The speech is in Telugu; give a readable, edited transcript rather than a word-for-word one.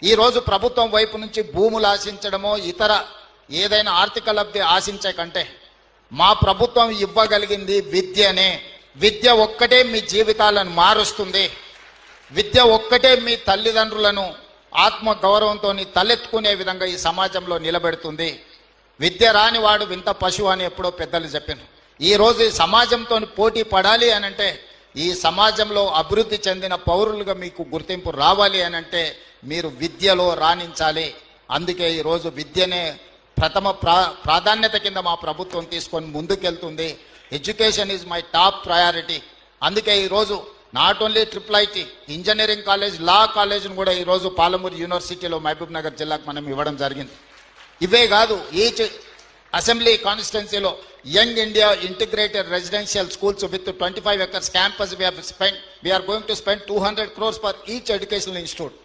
ఈరోజు ప్రభుత్వం వైపు నుంచి భూములు ఆశించడమో ఇతర ఏదైనా ఆర్థిక లబ్ధి ఆశించే కంటే మా ప్రభుత్వం ఇవ్వగలిగింది విద్యనే. విద్య ఒక్కటే మీ జీవితాలను మారుస్తుంది. విద్య ఒక్కటే మీ తల్లిదండ్రులను ఆత్మ గౌరవంతో తలెత్తుకునే విధంగా ఈ సమాజంలో నిలబెడుతుంది. విద్య రాని వాడు వింత పశువు అని ఎప్పుడో పెద్దలు చెప్పారు. ఈరోజు ఈ సమాజంతో పోటీ పడాలి అనంటే, ఈ సమాజంలో అభివృద్ధి చెందిన పౌరులుగా మీకు గుర్తింపు రావాలి అనంటే మీరు విద్యలో రాణించాలి. అందుకే ఈరోజు విద్యనే ప్రథమ ప్రాధాన్యత కింద మా ప్రభుత్వం తీసుకొని ముందుకెళ్తుంది. Education is my top priority. అందుకే ఈరోజు not only IIIT engineering college, law కాలేజ్ను కూడా ఈరోజు పాలమూరు యూనివర్సిటీలో మహబూబ్ నగర్ జిల్లాకు మనం ఇవ్వడం జరిగింది. ఇవే కాదు, ఈచ్ అసెంబ్లీ కాన్స్టిట్యున్సీలో young India integrated residential schools with 25 acres campus we are going to spend 200 crores for each educational institute.